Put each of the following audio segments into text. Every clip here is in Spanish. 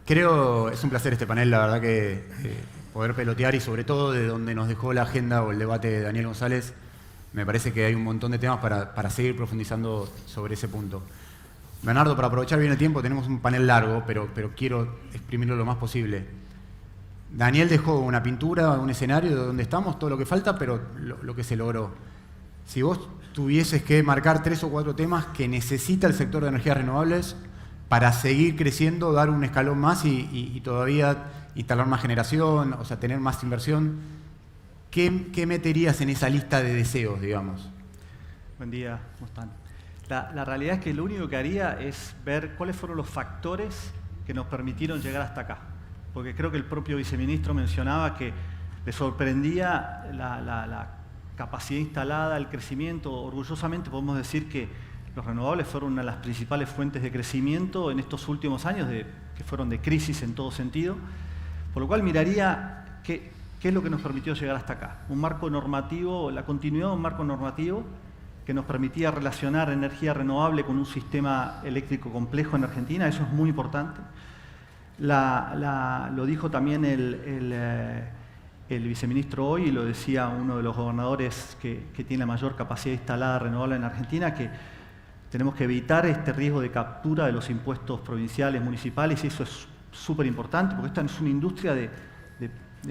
Es un placer este panel, la verdad que poder pelotear y sobre todo de donde nos dejó la agenda o el debate de Daniel González, me parece que hay un montón de temas para seguir profundizando sobre ese punto. Bernardo, para aprovechar bien el tiempo, tenemos un panel largo, pero quiero exprimirlo lo más posible. Daniel dejó una pintura, un escenario de donde estamos, todo lo que falta, pero lo que se logró. Si vos tuvieses que marcar 3 o 4 temas que necesita el sector de energías renovables para seguir creciendo, dar un escalón más y todavía instalar más generación, o sea, tener más inversión, ¿qué meterías en esa lista de deseos, digamos? Buen día, ¿cómo están? La realidad es que lo único que haría es ver cuáles fueron los factores que nos permitieron llegar hasta acá. Porque creo que el propio viceministro mencionaba que le sorprendía la capacidad instalada, el crecimiento. Orgullosamente podemos decir que los renovables fueron una de las principales fuentes de crecimiento en estos últimos años, que fueron de crisis en todo sentido. Por lo cual miraría qué es lo que nos permitió llegar hasta acá. Un marco normativo, la continuidad de un marco normativo que nos permitía relacionar energía renovable con un sistema eléctrico complejo en Argentina. Eso es muy importante. Lo dijo también el viceministro hoy, y lo decía uno de los gobernadores que tiene la mayor capacidad instalada renovable en Argentina, que tenemos que evitar este riesgo de captura de los impuestos provinciales, municipales, y eso es súper importante, porque esta es una industria de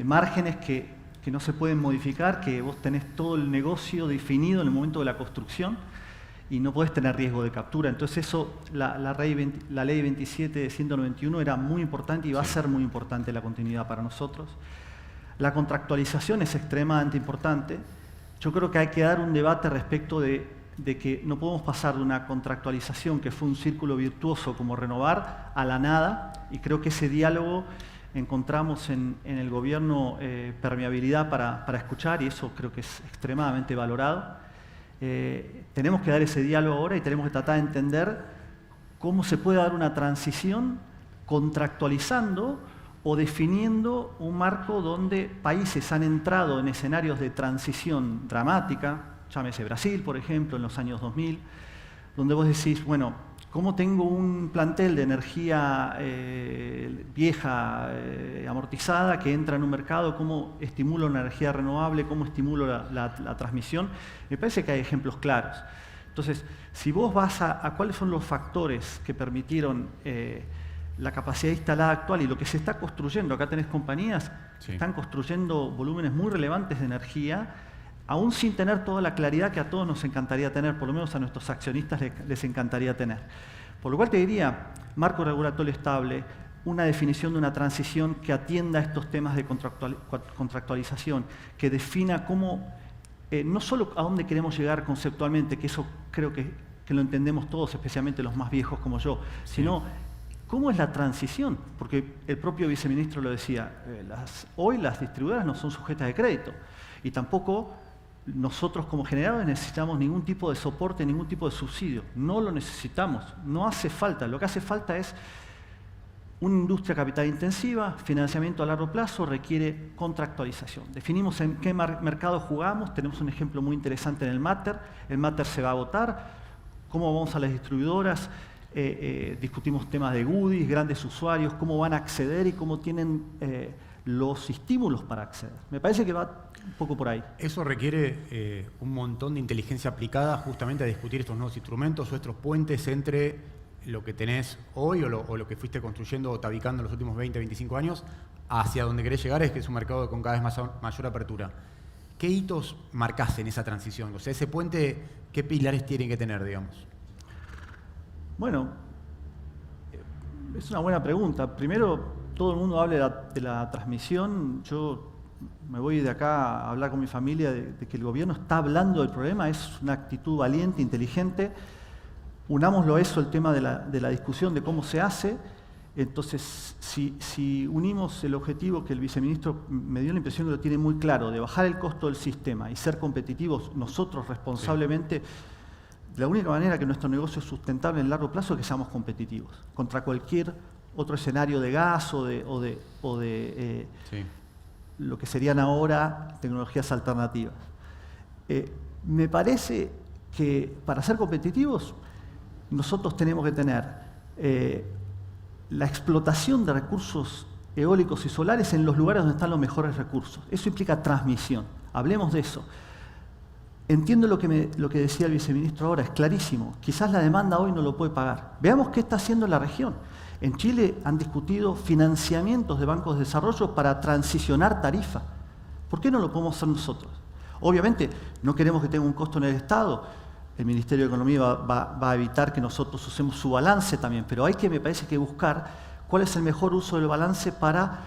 márgenes que no se pueden modificar, que vos tenés todo el negocio definido en el momento de la construcción y no podés tener riesgo de captura. Entonces eso, la ley 27.191 era muy importante y va a ser muy importante la continuidad para nosotros. La contractualización es extremadamente importante. Yo creo que hay que dar un debate respecto de que no podemos pasar de una contractualización que fue un círculo virtuoso como renovar a la nada, y creo que ese diálogo encontramos en el gobierno permeabilidad para escuchar, y eso creo que es extremadamente valorado. Tenemos que dar ese diálogo ahora y tenemos que tratar de entender cómo se puede dar una transición contractualizando o definiendo un marco donde países han entrado en escenarios de transición dramática, llámese Brasil, por ejemplo, en los años 2000, donde vos decís, bueno, ¿cómo tengo un plantel de energía vieja, amortizada, que entra en un mercado? ¿Cómo estimulo una energía renovable? ¿Cómo estimulo la transmisión? Me parece que hay ejemplos claros. Entonces, si vos vas a cuáles son los factores que permitieron la capacidad instalada actual y lo que se está construyendo, acá tenés compañías que están construyendo volúmenes muy relevantes de energía, aún sin tener toda la claridad que a todos nos encantaría tener, por lo menos a nuestros accionistas les encantaría tener. Por lo cual te diría, marco regulatorio estable, una definición de una transición que atienda a estos temas de contractualización, que defina cómo, no solo a dónde queremos llegar conceptualmente, que eso creo que lo entendemos todos, especialmente los más viejos como yo, sino cómo es la transición, porque el propio viceministro lo decía, hoy las distribuidoras no son sujetas de crédito, y tampoco nosotros como generadores necesitamos ningún tipo de soporte, ningún tipo de subsidio. No lo necesitamos, no hace falta. Lo que hace falta es una industria capital intensiva, financiamiento a largo plazo, requiere contractualización. Definimos en qué mercado jugamos, tenemos un ejemplo muy interesante en el Matter se va a agotar, cómo vamos a las distribuidoras, discutimos temas de goodies, grandes usuarios, cómo van a acceder y cómo tienen los estímulos para acceder. Me parece que va un poco por ahí. Eso requiere un montón de inteligencia aplicada justamente a discutir estos nuevos instrumentos o estos puentes entre lo que tenés hoy o lo que fuiste construyendo o tabicando en los últimos 20, 25 años hacia donde querés llegar, es que es un mercado con cada vez mayor apertura. ¿Qué hitos marcás en esa transición? O sea, ese puente, ¿qué pilares tienen que tener, digamos? Bueno, es una buena pregunta. Primero, todo el mundo habla de la transmisión. Yo me voy de acá a hablar con mi familia de que el gobierno está hablando del problema, es una actitud valiente, inteligente. Unámoslo a eso el tema de la discusión de cómo se hace. Entonces, si unimos el objetivo que el viceministro me dio la impresión que lo tiene muy claro, de bajar el costo del sistema y ser competitivos nosotros responsablemente, la única manera que nuestro negocio es sustentable en largo plazo es que seamos competitivos contra cualquier otro escenario de gas o de lo que serían ahora tecnologías alternativas. Me parece que para ser competitivos nosotros tenemos que tener la explotación de recursos eólicos y solares en los lugares donde están los mejores recursos. Eso implica transmisión. Hablemos de eso. Entiendo lo que decía el viceministro ahora, es clarísimo. Quizás la demanda hoy no lo puede pagar. Veamos qué está haciendo la región. En Chile han discutido financiamientos de bancos de desarrollo para transicionar tarifa. ¿Por qué no lo podemos hacer nosotros? Obviamente, no queremos que tenga un costo en el Estado. El Ministerio de Economía va a evitar que nosotros usemos su balance también, pero hay que, me parece, que buscar cuál es el mejor uso del balance para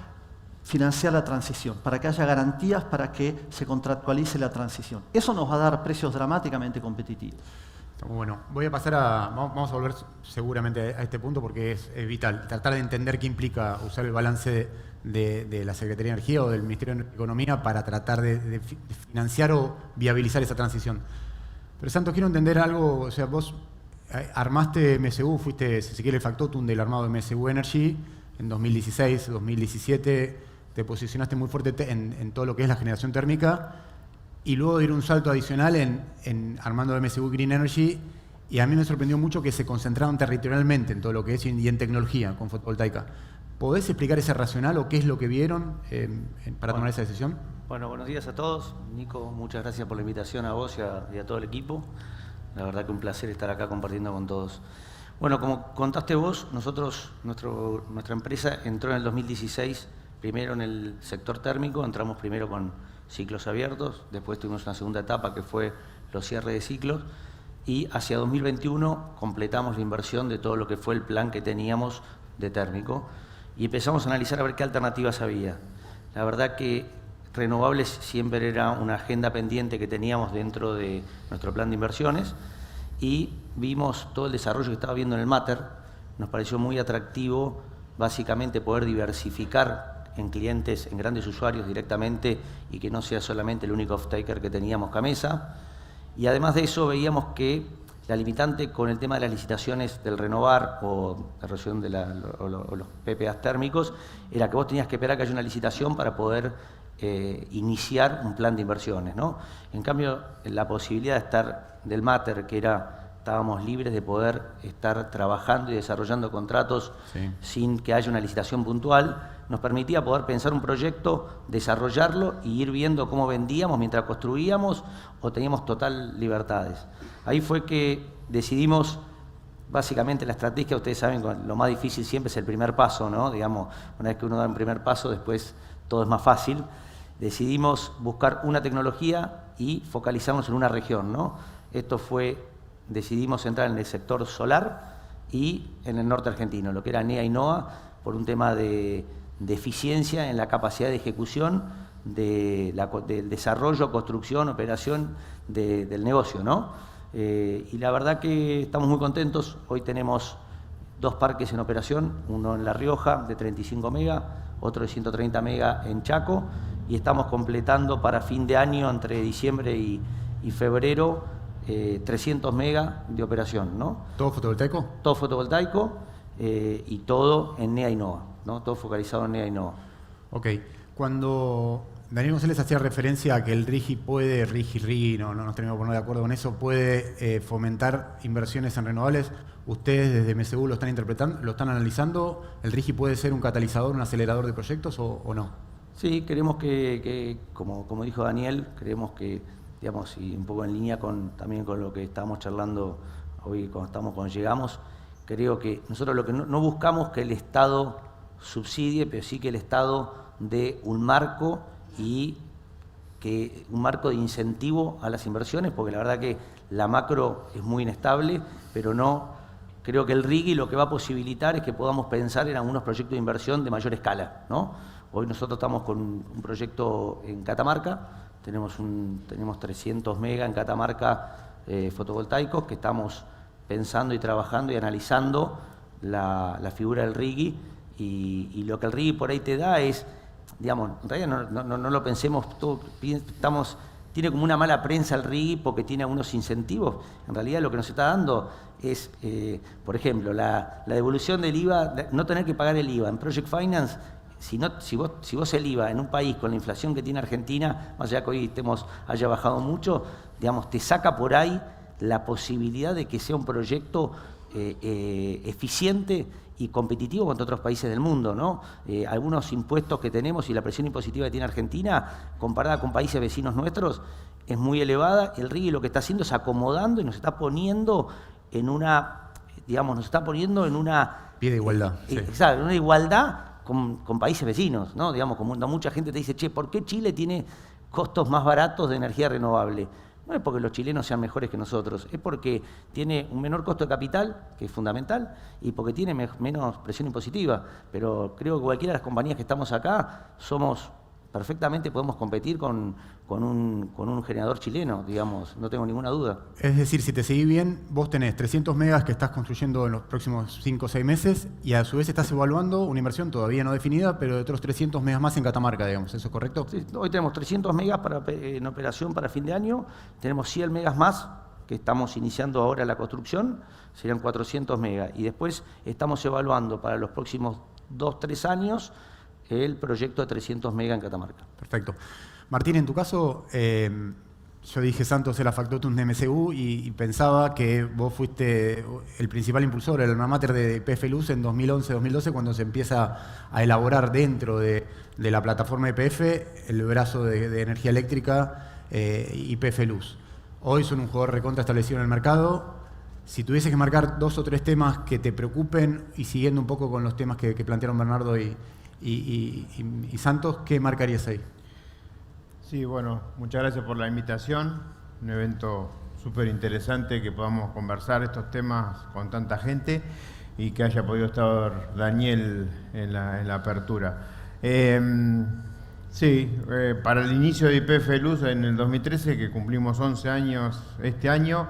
financiar la transición, para que haya garantías para que se contractualice la transición. Eso nos va a dar precios dramáticamente competitivos. Está muy bueno. Voy a pasar vamos a volver seguramente a este punto porque es vital. Tratar de entender qué implica usar el balance de la Secretaría de Energía o del Ministerio de Economía para tratar de financiar o viabilizar esa transición. Pero Santos, quiero entender algo. O sea, vos armaste MSU, fuiste, si se quiere, el factotum del armado de MSU Energy en 2016, 2017. Te posicionaste muy fuerte en todo lo que es la generación térmica. Y luego de ir un salto adicional en armando MSU Green Energy, y a mí me sorprendió mucho que se concentraron territorialmente en todo lo que es y en tecnología con fotovoltaica. ¿Podés explicar ese racional o qué es lo que vieron para tomar esa decisión? Bueno, buenos días a todos. Nico, muchas gracias por la invitación a vos y a todo el equipo. La verdad que un placer estar acá compartiendo con todos. Bueno, como contaste vos, nuestra empresa entró en el 2016 primero en el sector térmico, entramos primero con ciclos abiertos, después tuvimos una segunda etapa que fue los cierres de ciclos y hacia 2021 completamos la inversión de todo lo que fue el plan que teníamos de térmico y empezamos a analizar a ver qué alternativas había. La verdad que renovables siempre era una agenda pendiente que teníamos dentro de nuestro plan de inversiones y vimos todo el desarrollo que estaba viendo en el Mater, nos pareció muy atractivo básicamente poder diversificar en clientes, en grandes usuarios directamente y que no sea solamente el único off-taker que teníamos Gamesa. Y además de eso veíamos que la limitante con el tema de las licitaciones del renovar o la resolución de los PPAs térmicos era que vos tenías que esperar que haya una licitación para poder iniciar un plan de inversiones, ¿no? En cambio, la posibilidad de estar del Mater, que estábamos libres de poder estar trabajando y desarrollando contratos sin que haya una licitación puntual, nos permitía poder pensar un proyecto, desarrollarlo y ir viendo cómo vendíamos mientras construíamos o teníamos total libertades. Ahí fue que decidimos, básicamente la estrategia, ustedes saben, lo más difícil siempre es el primer paso, ¿no? Digamos, una vez que uno da un primer paso, después todo es más fácil. Decidimos buscar una tecnología y focalizarnos en una región, ¿no? Esto fue, decidimos entrar en el sector solar y en el norte argentino, lo que era NEA y NOA, por un tema de eficiencia en la capacidad de ejecución del desarrollo, construcción, operación del negocio, ¿no? Y la verdad que estamos muy contentos. Hoy tenemos 2 parques en operación, uno en La Rioja de 35 megas, otro de 130 megas en Chaco, y estamos completando para fin de año, entre diciembre y febrero, 300 megas de operación, ¿no? ¿Todo fotovoltaico? Todo fotovoltaico y todo en NEA y NOA, ¿no? Todo focalizado en NEA y NOA. Ok. Cuando Daniel González hacía referencia a que el RIGI puede, RIGI, no nos tenemos que poner de acuerdo con eso, puede fomentar inversiones en renovables, ¿ustedes desde MSU lo están interpretando, lo están analizando? ¿El RIGI puede ser un catalizador, un acelerador de proyectos o no? Sí, creemos que como dijo Daniel, creemos que, digamos, y un poco en línea también con lo que estábamos charlando hoy cuando llegamos, creo que nosotros lo que no buscamos que el Estado subsidie, pero sí que el Estado dé un marco y un marco de incentivo a las inversiones, porque la verdad que la macro es muy inestable, pero no creo que el RIGI lo que va a posibilitar es que podamos pensar en algunos proyectos de inversión de mayor escala, ¿no? Hoy nosotros estamos con un proyecto en Catamarca, tenemos 300 megas en Catamarca fotovoltaicos que estamos pensando y trabajando y analizando la figura del RIGI y lo que el RIGI por ahí te da es, digamos, en realidad no lo pensemos, tiene como una mala prensa el RIGI porque tiene algunos incentivos. En realidad lo que nos está dando es, por ejemplo, la devolución del IVA, no tener que pagar el IVA. En Project Finance, si vos el IVA en un país con la inflación que tiene Argentina, más allá que hoy haya bajado mucho, digamos, te saca por ahí la posibilidad de que sea un proyecto eficiente y competitivo contra otros países del mundo, ¿no? Algunos impuestos que tenemos y la presión impositiva que tiene Argentina, comparada con países vecinos nuestros, es muy elevada. El RIGI lo que está haciendo es acomodando y nos está poniendo en una, digamos, Pie de igualdad. Sí. Exacto, una igualdad con países vecinos, ¿no? Digamos, como mucha gente te dice, che, ¿por qué Chile tiene costos más baratos de energía renovable? No es porque los chilenos sean mejores que nosotros, es porque tiene un menor costo de capital, que es fundamental, y porque tiene menos presión impositiva. Pero creo que cualquiera de las compañías que estamos acá perfectamente podemos competir con un generador chileno, digamos, no tengo ninguna duda. Es decir, si te seguí bien, vos tenés 300 megas que estás construyendo en los próximos 5 o 6 meses y a su vez estás evaluando una inversión todavía no definida, pero de otros 300 megas más en Catamarca, digamos. ¿Eso es correcto? Sí, hoy tenemos 300 megas en operación para fin de año, tenemos 100 megas más que estamos iniciando ahora la construcción, serían 400 megas. Y después estamos evaluando para los próximos 2-3 años el proyecto de 300 megas en Catamarca. Perfecto. Martín, en tu caso, yo dije Santos era factotum de MSU y pensaba que vos fuiste el principal impulsor, el alma mater de YPF Luz en 2011-2012, cuando se empieza a elaborar dentro de la plataforma YPF el brazo de energía eléctrica YPF Luz. Hoy son un jugador recontra establecido en el mercado. Si tuvieses que marcar 2 o 3 temas que te preocupen y siguiendo un poco con los temas que plantearon Bernardo y Santos, ¿qué marcarías ahí? Sí, bueno, muchas gracias por la invitación. Un evento súper interesante que podamos conversar estos temas con tanta gente y que haya podido estar Daniel en la apertura. Para el inicio de YPF Luz en el 2013, que cumplimos 11 años este año,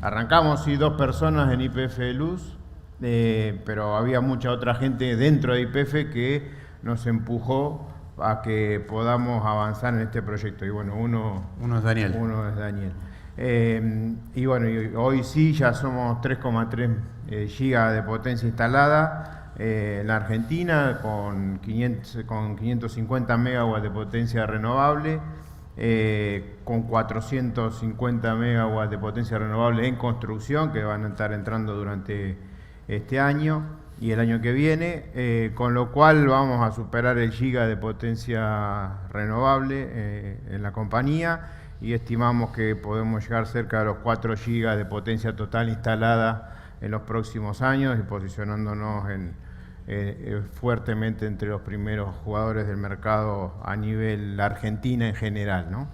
arrancamos 2 personas en YPF Luz. Pero había mucha otra gente dentro de YPF que nos empujó a que podamos avanzar en este proyecto. Y bueno, uno es Daniel. Y bueno, hoy sí ya somos 3,3 gigas de potencia instalada en la Argentina, con 550 megawatts de potencia renovable, con 450 megawatts de potencia renovable en construcción, que van a estar entrando durante este año y el año que viene, con lo cual vamos a superar el giga de potencia renovable en la compañía y estimamos que podemos llegar cerca de los 4 gigas de potencia total instalada en los próximos años y posicionándonos fuertemente entre los primeros jugadores del mercado a nivel Argentina en general, ¿no?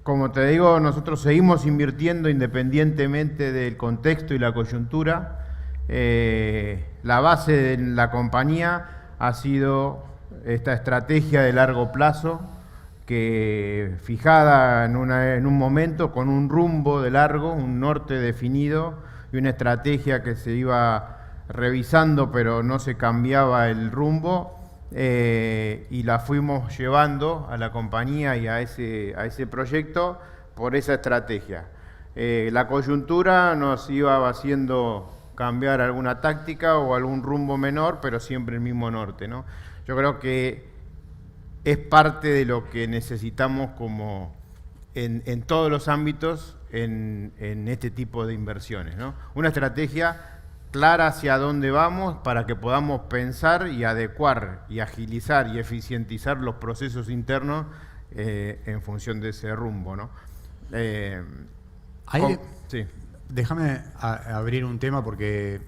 Como te digo, nosotros seguimos invirtiendo independientemente del contexto y la coyuntura. La base de la compañía ha sido esta estrategia de largo plazo, que fijada en un momento con un rumbo de largo, un norte definido y una estrategia que se iba revisando pero no se cambiaba el rumbo. Y la fuimos llevando a la compañía y a ese proyecto por esa estrategia. La coyuntura nos iba haciendo cambiar alguna táctica o algún rumbo menor, pero siempre el mismo norte, ¿no? Yo creo que es parte de lo que necesitamos como en todos los ámbitos en este tipo de inversiones, ¿no? Una estrategia clara hacia dónde vamos para que podamos pensar y adecuar y agilizar y eficientizar los procesos internos en función de ese rumbo, ¿no? Sí. Déjame abrir un tema porque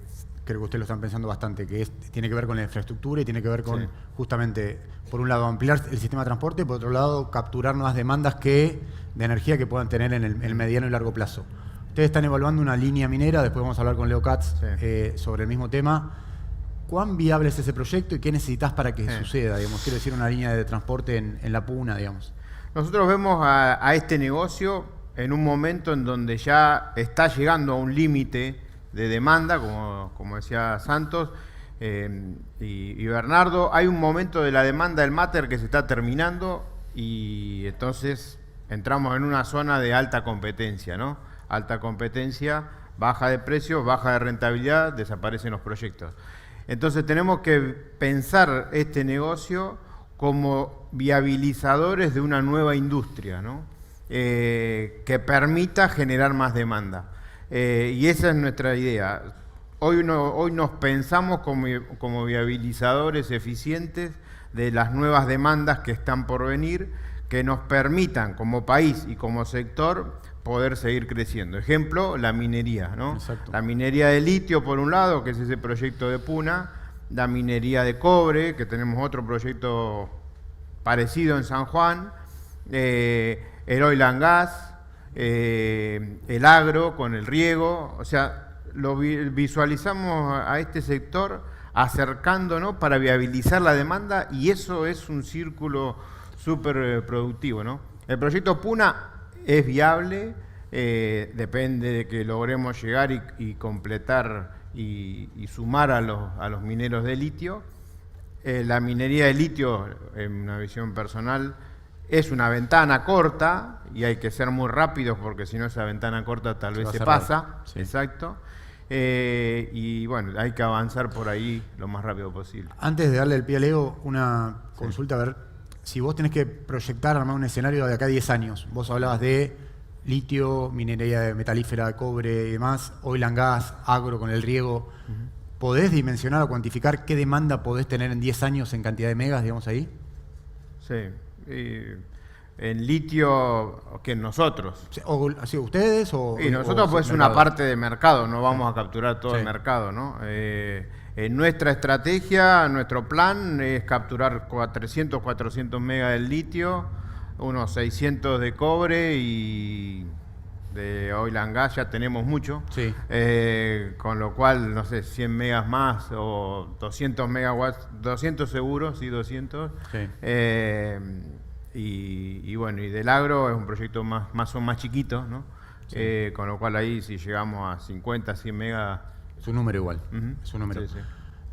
creo que ustedes lo están pensando bastante, que tiene que ver con la infraestructura y tiene que ver con justamente, por un lado, ampliar el sistema de transporte y por otro lado, capturar nuevas demandas de energía que puedan tener en el mediano y largo plazo. Ustedes están evaluando una línea minera, después vamos a hablar con Leo Katz sobre el mismo tema. ¿Cuán viable es ese proyecto y qué necesitas para que suceda? Digamos, quiero decir, una línea de transporte en la Puna, digamos. Nosotros vemos a este negocio en un momento en donde ya está llegando a un límite de demanda, como decía Santos y Bernardo. Hay un momento de la demanda del máter que se está terminando y entonces entramos en una zona de alta competencia, ¿no? Alta competencia, baja de precios, baja de rentabilidad, desaparecen los proyectos. Entonces tenemos que pensar este negocio como viabilizadores de una nueva industria, ¿no? que permita generar más demanda. Y esa es nuestra idea. Hoy nos pensamos como viabilizadores eficientes de las nuevas demandas que están por venir, que nos permitan como país y como sector poder seguir creciendo. Ejemplo, la minería, ¿no? Exacto. La minería de litio, por un lado, que es ese proyecto de Puna, la minería de cobre, que tenemos otro proyecto parecido en San Juan, el oil and gas, el agro con el riego, o sea, lo visualizamos a este sector acercándonos para viabilizar la demanda, y eso es un círculo súper productivo, ¿no? El proyecto Puna es viable, depende de que logremos llegar y completar y sumar a los mineros de litio. La minería de litio, en una visión personal, es una ventana corta y hay que ser muy rápidos porque si no esa ventana corta tal vez se pasa. Sí. Exacto. Y bueno, hay que avanzar por ahí lo más rápido posible. Antes de darle el pie a Leo, una consulta, a ver, si vos tenés que proyectar, armar un escenario de acá a 10 años, vos hablabas de litio, minería de metalífera de cobre y demás, oil and gas, agro con el riego, ¿podés dimensionar o cuantificar qué demanda podés tener en 10 años en cantidad de megas, digamos, ahí? Sí. En litio, que nosotros. ¿O así ustedes? Y nosotros o pues una parte de mercado, no vamos a capturar todo el mercado, ¿no? En nuestra estrategia, nuestro plan es capturar 300, 400 megas del litio, unos 600 de cobre y de oil and gas ya tenemos mucho. Sí. Con lo cual, no sé, 100 megas más o 200 megawatts, 200 seguros, sí, 200. Sí. Y bueno, y del agro es un proyecto más chiquito, ¿no? Sí. Con lo cual ahí si llegamos a 50, 100 megas... Es un número igual, es un número. Sí, sí.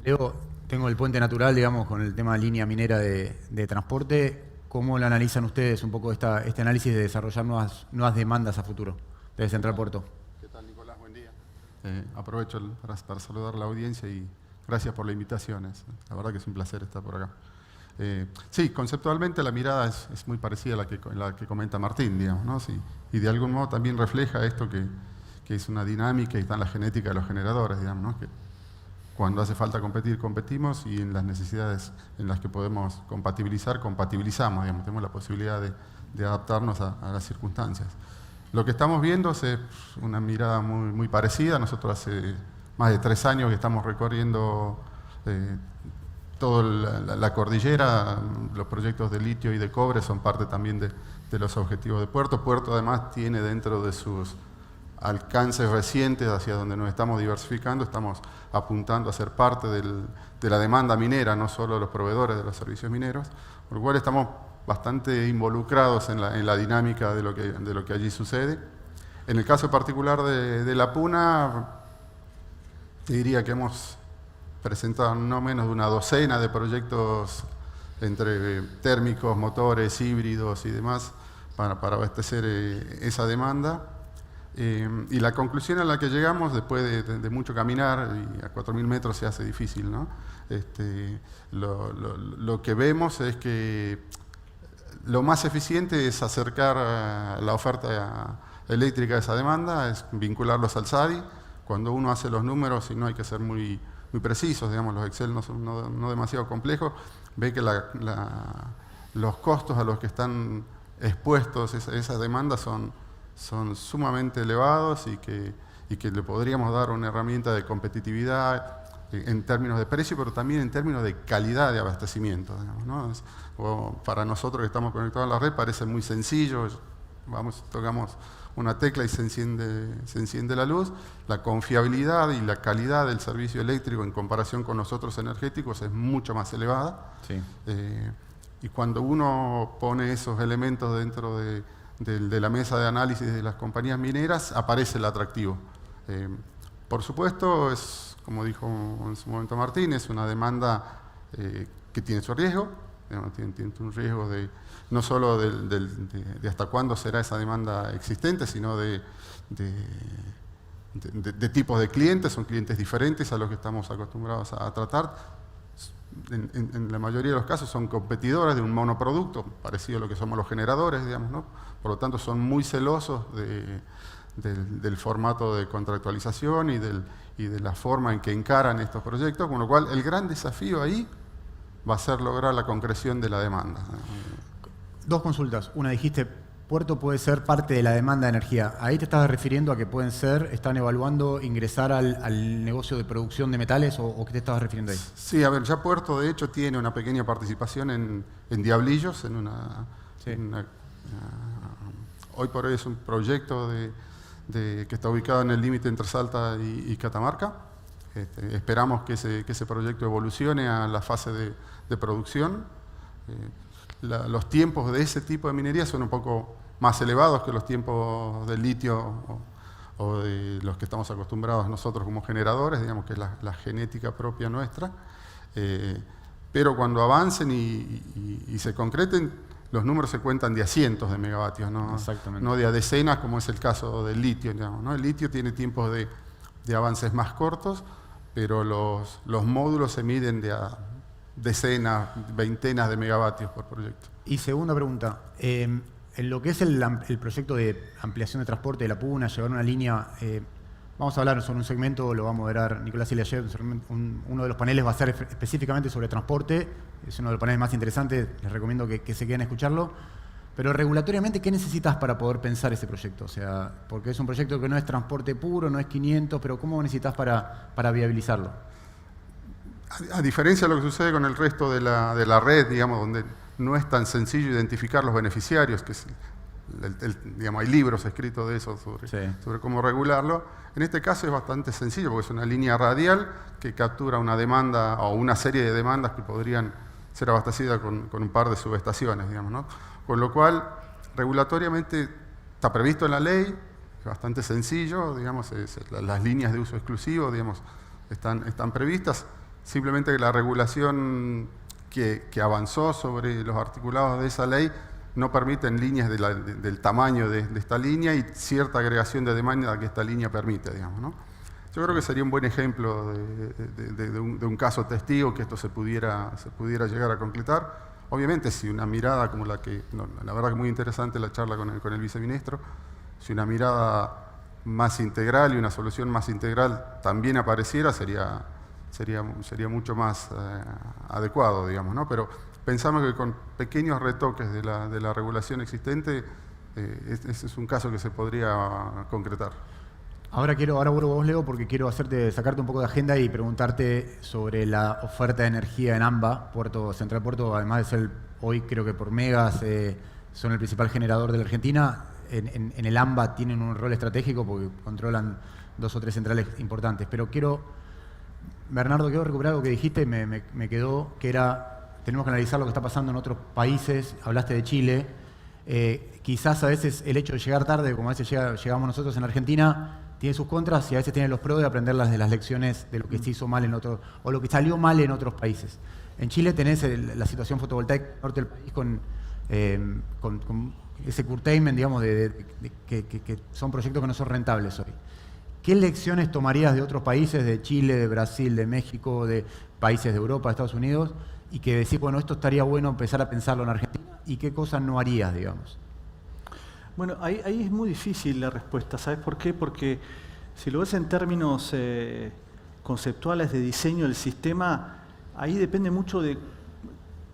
Leo, tengo el puente natural, digamos, con el tema de línea minera de transporte. ¿Cómo lo analizan ustedes un poco este análisis de desarrollar nuevas demandas a futuro de Central Puerto? ¿Qué tal, Nicolás? Buen día. Aprovecho para saludar a la audiencia y gracias por la invitación. La verdad que es un placer estar por acá. Sí, conceptualmente la mirada es muy parecida a la que comenta Martín, digamos, ¿no? Sí, y de algún modo también refleja esto que es una dinámica y está en la genética de los generadores, digamos, ¿no? Que cuando hace falta competir, competimos, y en las necesidades en las que podemos compatibilizamos, digamos, tenemos la posibilidad de adaptarnos a las circunstancias. Lo que estamos viendo es una mirada muy parecida. Nosotros hace más de 3 años que estamos recorriendo toda la cordillera. Los proyectos de litio y de cobre son parte también de los objetivos de Puerto. Puerto además tiene dentro de sus alcances recientes hacia donde nos estamos diversificando, estamos apuntando a ser parte de la demanda minera, no solo los proveedores de los servicios mineros, por lo cual estamos bastante involucrados en la dinámica de lo que allí sucede. En el caso particular de la Puna, te diría que hemos presentado no menos de una docena de proyectos entre térmicos, motores, híbridos y demás para abastecer esa demanda. Y la conclusión a la que llegamos, después de mucho caminar, y a 4.000 metros se hace difícil, ¿no? Lo que vemos es que lo más eficiente es acercar la oferta eléctrica a esa demanda, es vincularlos al SADI. Cuando uno hace los números, y no hay que ser muy precisos, digamos, los Excel no son no demasiado complejos, ve que los costos a los que están expuestos esa demanda son sumamente elevados y que le podríamos dar una herramienta de competitividad en términos de precio, pero también en términos de calidad de abastecimiento, digamos, ¿no? Para nosotros que estamos conectados a la red parece muy sencillo, tocamos una tecla y se enciende la luz. La confiabilidad y la calidad del servicio eléctrico en comparación con los otros energéticos es mucho más elevada. Sí. Y cuando uno pone esos elementos dentro de la mesa de análisis de las compañías mineras, aparece el atractivo. Por supuesto, es, como dijo en su momento Martín, es una demanda que tiene su riesgo, tiene un riesgo no solo de hasta cuándo será esa demanda existente, sino de tipos de clientes. Son clientes diferentes a los que estamos acostumbrados a tratar. en la mayoría de los casos son competidores de un monoproducto, parecido a lo que somos los generadores, digamos, ¿no? Por lo tanto, son muy celosos del formato de contractualización y de la forma en que encaran estos proyectos, con lo cual el gran desafío ahí va a ser lograr la concreción de la demanda. Dos consultas. Una, dijiste, puerto puede ser parte de la demanda de energía. Ahí te estabas refiriendo a que están evaluando ingresar al negocio de producción de metales, o qué te estabas refiriendo ahí? Sí, a ver, ya Puerto de hecho tiene una pequeña participación en Diablillos, Sí. Hoy por hoy es un proyecto que está ubicado en el límite entre Salta y Catamarca. Esperamos que ese proyecto evolucione a la fase de producción. Los tiempos de ese tipo de minería son un poco más elevados que los tiempos del litio o de los que estamos acostumbrados nosotros como generadores, digamos que es la genética propia nuestra. Pero cuando avancen y se concreten, los números se cuentan de a cientos de megavatios, no de a decenas, como es el caso del litio, digamos, ¿no? El litio tiene tiempos de avances más cortos, pero los módulos se miden de a decenas, veintenas de megavatios por proyecto. Y segunda pregunta, en lo que es el proyecto de ampliación de transporte de la Puna, llevar una línea, vamos a hablar sobre un segmento, lo va a moderar Nicolás Iliayev, uno de los paneles va a ser específicamente sobre transporte, es uno de los paneles más interesantes, les recomiendo que se queden a escucharlo, pero regulatoriamente, ¿qué necesitas para poder pensar ese proyecto? O sea, porque es un proyecto que no es transporte puro, no es 500, pero ¿cómo necesitas para viabilizarlo? A diferencia de lo que sucede con el resto de la red, digamos, donde no es tan sencillo identificar los beneficiarios, que es digamos, hay libros escritos de eso sobre cómo regularlo. En este caso es bastante sencillo, porque es una línea radial que captura una demanda o una serie de demandas que podrían ser abastecidas con un par de subestaciones, digamos, ¿no? Con lo cual, regulatoriamente está previsto en la ley, es bastante sencillo, digamos, las líneas de uso exclusivo, digamos, están previstas. Simplemente que la regulación que avanzó sobre los articulados de esa ley no permiten líneas del tamaño de esta línea y cierta agregación de demanda que esta línea permite, digamos, ¿no? Yo creo que sería un buen ejemplo de un caso testigo que esto se pudiera llegar a concretar. Obviamente, si una mirada como la verdad que muy interesante la charla con el viceministro, si una mirada más integral y una solución más integral también apareciera, sería mucho más adecuado, digamos, ¿no? Pero pensamos que con pequeños retoques de la regulación existente, ese es un caso que se podría concretar. Ahora vuelvo a vos, Leo, porque quiero sacarte un poco de agenda y preguntarte sobre la oferta de energía en AMBA, Central Puerto, además de ser hoy creo que por megas, son el principal generador de la Argentina. En el AMBA tienen un rol estratégico porque controlan 2 o 3 centrales importantes. Pero Bernardo, quiero recuperar algo que dijiste, me quedó, que era, tenemos que analizar lo que está pasando en otros países, hablaste de Chile, quizás a veces el hecho de llegar tarde, como a veces llegamos nosotros en Argentina, tiene sus contras y a veces tiene los pros de aprender de las lecciones de lo que se hizo mal en otros, o lo que salió mal en otros países. En Chile tenés la situación fotovoltaica del norte del país con ese curtailment, digamos, que son proyectos que no son rentables hoy. ¿Qué lecciones tomarías de otros países, de Chile, de Brasil, de México, de países de Europa, de Estados Unidos, y que decís, bueno, esto estaría bueno empezar a pensarlo en Argentina, y qué cosas no harías, digamos? Bueno, ahí es muy difícil la respuesta. ¿Sabes por qué? Porque si lo ves en términos conceptuales de diseño del sistema, ahí depende mucho de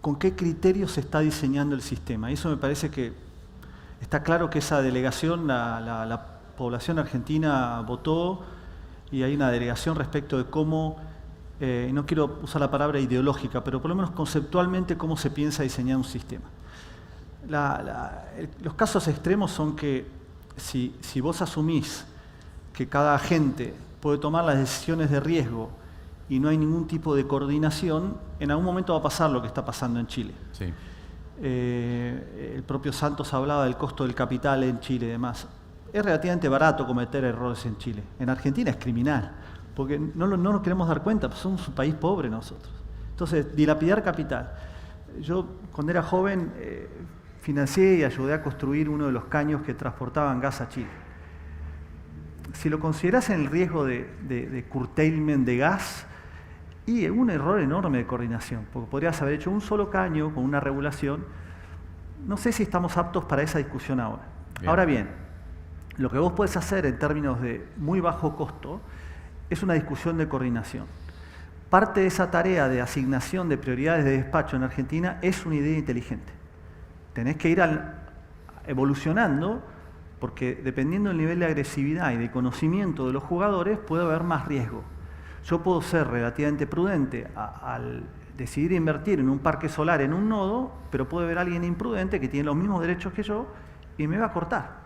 con qué criterios se está diseñando el sistema. Y eso me parece que está claro que esa delegación, la población argentina votó, y hay una delegación respecto de cómo, no quiero usar la palabra ideológica, pero por lo menos conceptualmente cómo se piensa diseñar un sistema. Los casos extremos son que si vos asumís que cada agente puede tomar las decisiones de riesgo y no hay ningún tipo de coordinación, en algún momento va a pasar lo que está pasando en Chile. Sí. El propio Santos hablaba del costo del capital en Chile y demás. Es relativamente barato cometer errores en Chile. En Argentina es criminal, porque no nos queremos dar cuenta, pues somos un país pobre nosotros. Entonces, dilapidar capital. Yo, cuando era joven, financié y ayudé a construir uno de los caños que transportaban gas a Chile. Si lo considerás en el riesgo de curtailment de gas, Y un error enorme de coordinación, porque podrías haber hecho un solo caño con una regulación. No sé si estamos aptos para esa discusión ahora. Bien. Ahora bien, lo que vos podés hacer en términos de muy bajo costo es una discusión de coordinación. Parte de esa tarea de asignación de prioridades de despacho en Argentina es una idea inteligente. Tenés que ir evolucionando, porque dependiendo del nivel de agresividad y de conocimiento de los jugadores puede haber más riesgo. Yo puedo ser relativamente prudente al decidir invertir en un parque solar en un nodo, pero puede haber alguien imprudente que tiene los mismos derechos que yo y me va a cortar.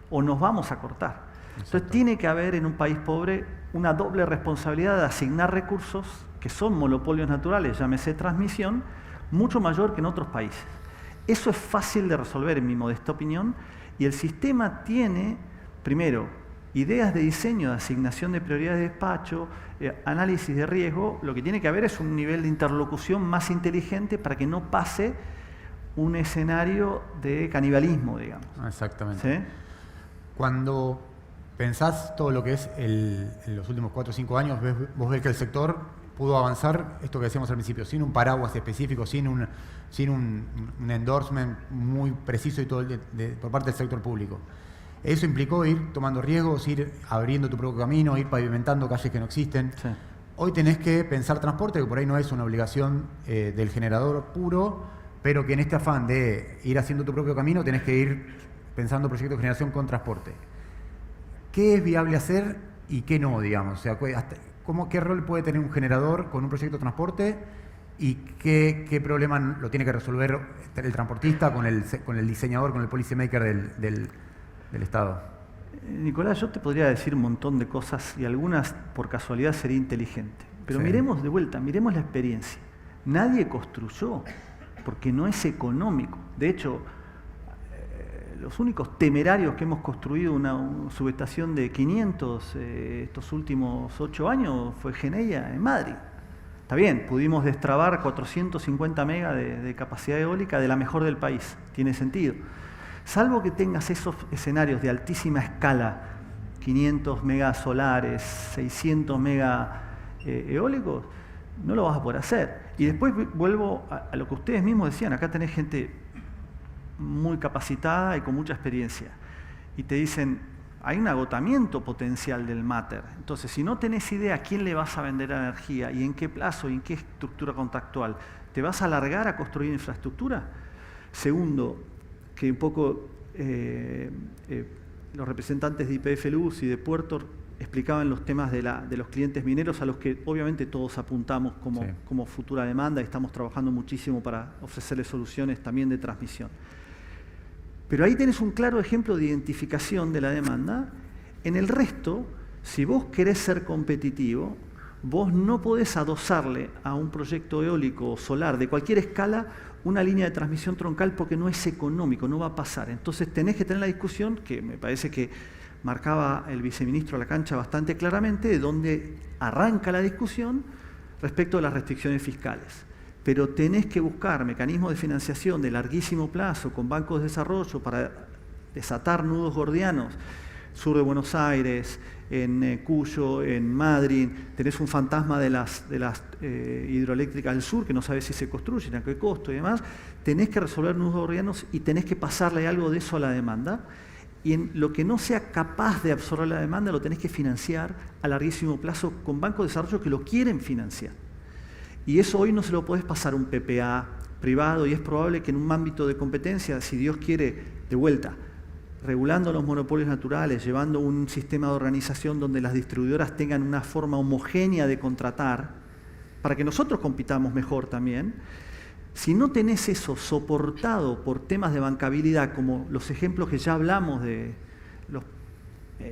O nos vamos a cortar. Entonces tiene que haber en un país pobre una doble responsabilidad de asignar recursos que son monopolios naturales, llámese transmisión, mucho mayor que en otros países. Eso es fácil de resolver en mi modesta opinión, y el sistema tiene, primero, ideas de diseño de asignación de prioridades de despacho, análisis de riesgo. Lo que tiene que haber es un nivel de interlocución más inteligente para que no pase un escenario de canibalismo, digamos. Exactamente. ¿Sí? Cuando pensás todo lo que es en los últimos 4 o 5 años, vos ves que el sector pudo avanzar, esto que decíamos al principio, sin un paraguas específico, sin un endorsement muy preciso y todo por parte del sector público. Eso implicó ir tomando riesgos, ir abriendo tu propio camino, ir pavimentando calles que no existen. Sí. Hoy tenés que pensar transporte, que por ahí no es una obligación del generador puro, pero que en este afán de ir haciendo tu propio camino tenés que ir pensando proyectos de generación con transporte. ¿Qué es viable hacer y qué no, digamos? O sea, ¿qué rol puede tener un generador con un proyecto de transporte y qué problema lo tiene que resolver el transportista con el diseñador, con el policymaker del Estado? Nicolás, yo te podría decir un montón de cosas y algunas por casualidad sería inteligente. Pero Sí. miremos de vuelta, miremos la experiencia. Nadie construyó porque no es económico. De hecho, los únicos temerarios que hemos construido una subestación de 500 estos últimos 8 años fue Geneia en Madrid. Está bien, pudimos destrabar 450 megas de capacidad eólica de la mejor del país. Tiene sentido. Salvo que tengas esos escenarios de altísima escala, 500 megas solares, 600 megas eólicos, no lo vas a poder hacer. Y después vuelvo a lo que ustedes mismos decían, acá tenés gente muy capacitada y con mucha experiencia. Y te dicen, hay un agotamiento potencial del mater. Entonces, si no tenés idea a quién le vas a vender la energía y en qué plazo y en qué estructura contractual, ¿te vas a alargar a construir infraestructura? Segundo, que un poco los representantes de YPF Luz y de Puerto explicaban los temas de los clientes mineros a los que obviamente todos apuntamos como futura demanda y estamos trabajando muchísimo para ofrecerles soluciones también de transmisión. Pero ahí tenés un claro ejemplo de identificación de la demanda. En el resto, si vos querés ser competitivo, vos no podés adosarle a un proyecto eólico o solar de cualquier escala una línea de transmisión troncal porque no es económico, no va a pasar. Entonces tenés que tener la discusión, que me parece que marcaba el viceministro a la cancha bastante claramente, de dónde arranca la discusión respecto a las restricciones fiscales. Pero tenés que buscar mecanismos de financiación de larguísimo plazo con bancos de desarrollo para desatar nudos gordianos, sur de Buenos Aires, en Cuyo, en Madrid. Tenés un fantasma de las hidroeléctricas del sur que no sabes si se construyen, a qué costo y demás. Tenés que resolver nudos gordianos y tenés que pasarle algo de eso a la demanda. Y en lo que no sea capaz de absorber la demanda lo tenés que financiar a larguísimo plazo con bancos de desarrollo que lo quieren financiar. Y eso hoy no se lo podés pasar a un PPA privado y es probable que en un ámbito de competencia, si Dios quiere, de vuelta, regulando los monopolios naturales, llevando un sistema de organización donde las distribuidoras tengan una forma homogénea de contratar, para que nosotros compitamos mejor también. Si no tenés eso soportado por temas de bancabilidad, como los ejemplos que ya hablamos de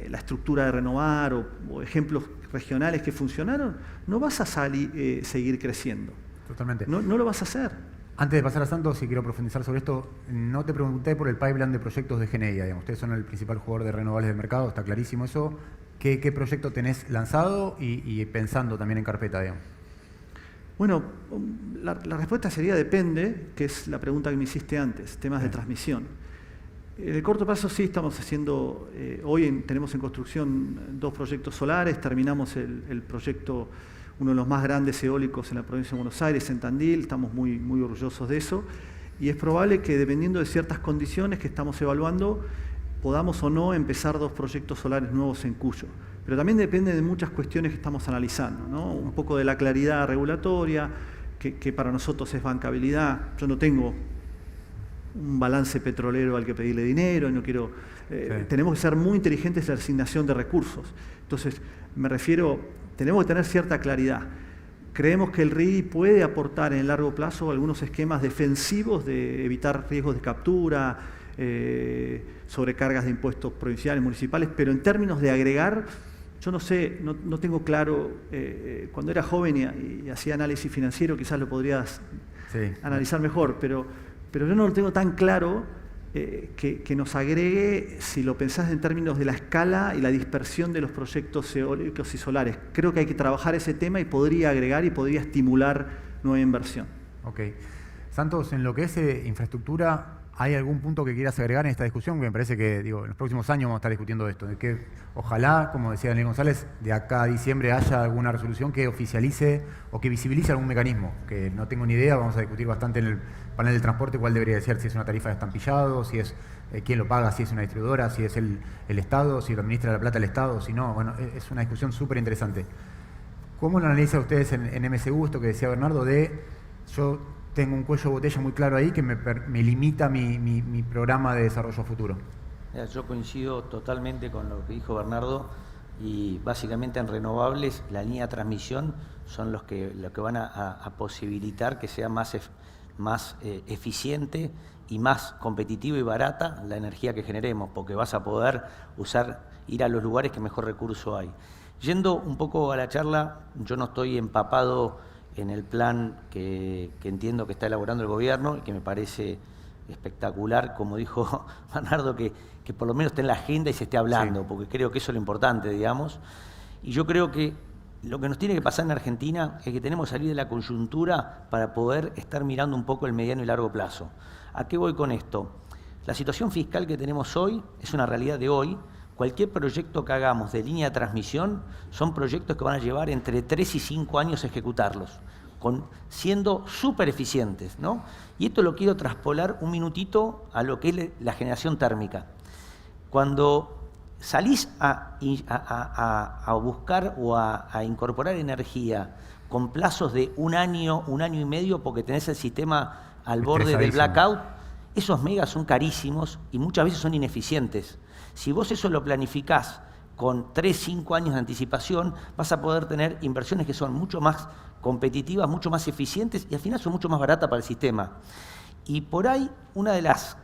la estructura de Renovar o ejemplos regionales que funcionaron, no vas a seguir creciendo. Totalmente. No lo vas a hacer. Antes de pasar a Santos, si quiero profundizar sobre esto, no te pregunté por el pipeline de proyectos de Geneia. Digamos. Ustedes son el principal jugador de renovables del mercado, está clarísimo eso. ¿Qué proyecto tenés lanzado y pensando también en carpeta, digamos? Bueno, la respuesta sería depende, que es la pregunta que me hiciste antes, temas de transmisión. En el corto plazo sí estamos haciendo, hoy tenemos en construcción 2 proyectos solares, terminamos el proyecto, uno de los más grandes eólicos en la provincia de Buenos Aires, en Tandil, estamos muy, muy orgullosos de eso, y es probable que dependiendo de ciertas condiciones que estamos evaluando, podamos o no empezar 2 proyectos solares nuevos en Cuyo. Pero también depende de muchas cuestiones que estamos analizando, ¿no? Un poco de la claridad regulatoria, que para nosotros es bancabilidad. Yo no tengo un balance petrolero al que pedirle dinero, no quiero, tenemos que ser muy inteligentes en la asignación de recursos. Entonces, me refiero, tenemos que tener cierta claridad. Creemos que el RI puede aportar en el largo plazo algunos esquemas defensivos de evitar riesgos de captura, sobrecargas de impuestos provinciales, municipales, pero en términos de agregar, yo no sé, no tengo claro, cuando era joven y hacía análisis financiero quizás lo podrías analizar mejor, pero yo no lo tengo tan claro que nos agregue, si lo pensás en términos de la escala y la dispersión de los proyectos eólicos y solares. Creo que hay que trabajar ese tema y podría agregar y podría estimular nueva inversión. Ok. Santos, en lo que es infraestructura, ¿hay algún punto que quieras agregar en esta discusión? Que me parece que en los próximos años vamos a estar discutiendo esto. De que ojalá, como decía Daniel González, de acá a diciembre haya alguna resolución que oficialice o que visibilice algún mecanismo. Que no tengo ni idea, vamos a discutir bastante en el panel del transporte cuál debería ser, si es una tarifa de estampillado, si es quién lo paga, si es una distribuidora, si es el Estado, si lo administra la plata el Estado, si no. Bueno, es una discusión súper interesante. ¿Cómo lo analizan ustedes en MSU, esto que decía Bernardo, yo tengo un cuello de botella muy claro ahí que me limita mi programa de desarrollo futuro? Yo coincido totalmente con lo que dijo Bernardo y básicamente en renovables la línea de transmisión son los que van a posibilitar que sea más eficiente y más competitiva y barata la energía que generemos, porque vas a poder ir a los lugares que mejor recurso hay. Yendo un poco a la charla, yo no estoy empapado en el plan que entiendo que está elaborando el gobierno y que me parece espectacular, como dijo Bernardo, que por lo menos esté en la agenda y se esté hablando, porque creo que eso es lo importante, digamos. Y yo creo que lo que nos tiene que pasar en Argentina es que tenemos que salir de la coyuntura para poder estar mirando un poco el mediano y largo plazo. ¿A qué voy con esto? La situación fiscal que tenemos hoy es una realidad de hoy. Cualquier proyecto que hagamos de línea de transmisión son proyectos que van a llevar entre 3 y 5 años ejecutarlos, siendo súper eficientes, ¿no? Y esto lo quiero traspolar un minutito a lo que es la generación térmica. Cuando salís a buscar o a incorporar energía con plazos de un año y medio, porque tenés el sistema al borde del blackout, esos megas son carísimos y muchas veces son ineficientes. Si vos eso lo planificás con 3, 5 años de anticipación, vas a poder tener inversiones que son mucho más competitivas, mucho más eficientes y al final son mucho más baratas para el sistema. Y por ahí, una de las,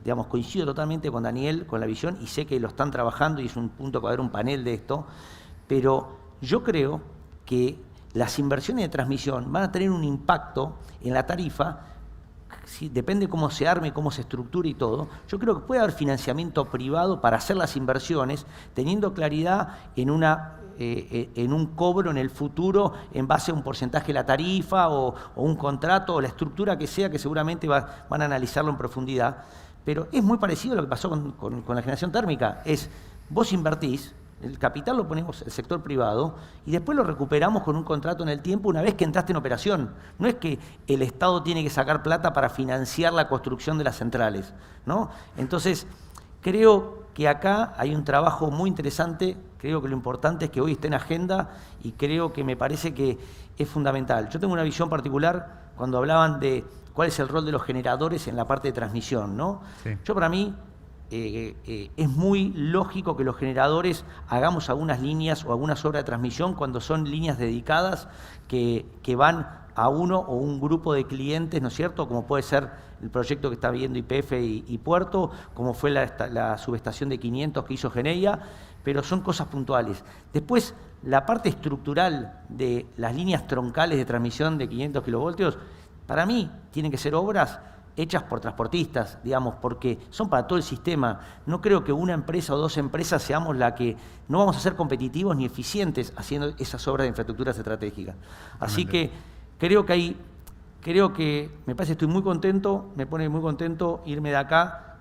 digamos, coincido totalmente con Daniel, con la visión, y sé que lo están trabajando y es un punto que va a haber un panel de esto, pero yo creo que las inversiones de transmisión van a tener un impacto en la tarifa. Sí, depende cómo se arme, cómo se estructure y todo. Yo creo que puede haber financiamiento privado para hacer las inversiones, teniendo claridad en un cobro en el futuro en base a un porcentaje de la tarifa o un contrato o la estructura que sea, que seguramente van a analizarlo en profundidad. Pero es muy parecido a lo que pasó con la generación térmica. Vos invertís, el capital lo ponemos el sector privado y después lo recuperamos con un contrato en el tiempo una vez que entraste en operación. No es que el Estado tiene que sacar plata para financiar la construcción de las centrales, ¿no? Entonces, creo que acá hay un trabajo muy interesante, creo que lo importante es que hoy esté en agenda y creo que me parece que es fundamental. Yo tengo una visión particular cuando hablaban de cuál es el rol de los generadores en la parte de transmisión, ¿no? Sí. Yo para mí es muy lógico que los generadores hagamos algunas líneas o algunas obras de transmisión cuando son líneas dedicadas que van a uno o un grupo de clientes, ¿no es cierto? Como puede ser el proyecto que está viendo YPF y Puerto, como fue la subestación de 500 que hizo Geneia, pero son cosas puntuales. Después, la parte estructural de las líneas troncales de transmisión de 500 kilovoltios, para mí tienen que ser obras hechas por transportistas, digamos, porque son para todo el sistema. No creo que una empresa o 2 empresas seamos la que no vamos a ser competitivos ni eficientes haciendo esas obras de infraestructuras estratégicas. Así que creo que me parece, estoy muy contento, me pone muy contento irme de acá,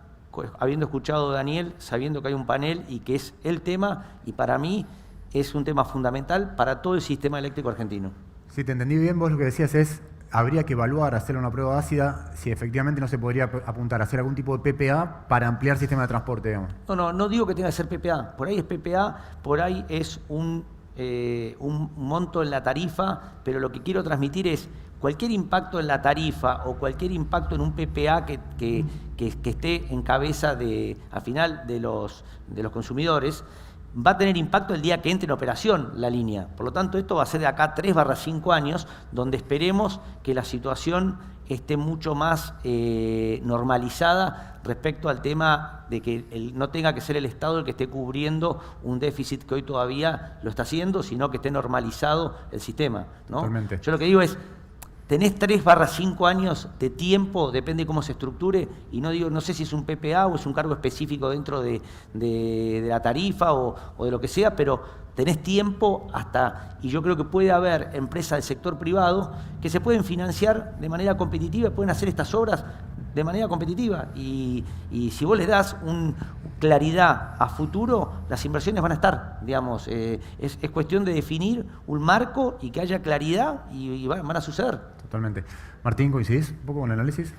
habiendo escuchado a Daniel, sabiendo que hay un panel y que es el tema, y para mí es un tema fundamental para todo el sistema eléctrico argentino. Si te entendí bien, vos lo que decías es, habría que evaluar, hacer una prueba ácida, si efectivamente no se podría apuntar a hacer algún tipo de PPA para ampliar el sistema de transporte, digamos. No digo que tenga que ser PPA. Por ahí es PPA, por ahí es un monto en la tarifa, pero lo que quiero transmitir es cualquier impacto en la tarifa o cualquier impacto en un PPA que esté en cabeza al final de los consumidores, va a tener impacto el día que entre en operación la línea. Por lo tanto, esto va a ser de acá 3/5 años, donde esperemos que la situación esté mucho más normalizada respecto al tema de que no tenga que ser el Estado el que esté cubriendo un déficit que hoy todavía lo está haciendo, sino que esté normalizado el sistema, ¿no? Totalmente. Yo lo que digo es, tenés 3/5 años de tiempo, depende de cómo se estructure, y no sé si es un PPA o es un cargo específico dentro de la tarifa o de lo que sea, pero tenés tiempo y yo creo que puede haber empresas del sector privado que se pueden financiar de manera competitiva, pueden hacer estas obras de manera competitiva, y si vos les das claridad a futuro, las inversiones van a estar, digamos, es cuestión de definir un marco y que haya claridad y van a suceder. Totalmente. Martín, ¿coincidís un poco con el análisis?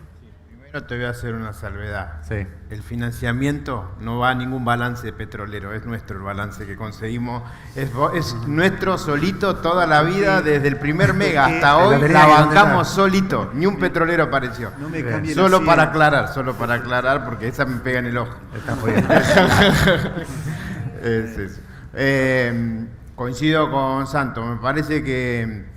Primero te voy a hacer una salvedad. Sí. El financiamiento no va a ningún balance petrolero, es nuestro el balance que conseguimos. Es nuestro solito toda la vida, desde el primer mega hasta hoy, la bancamos solito. Ni un petrolero apareció. No me cambien Solo así, para aclarar, porque esa me pega en el ojo. Está muy bien. Es eso. Coincido con Santo, me parece que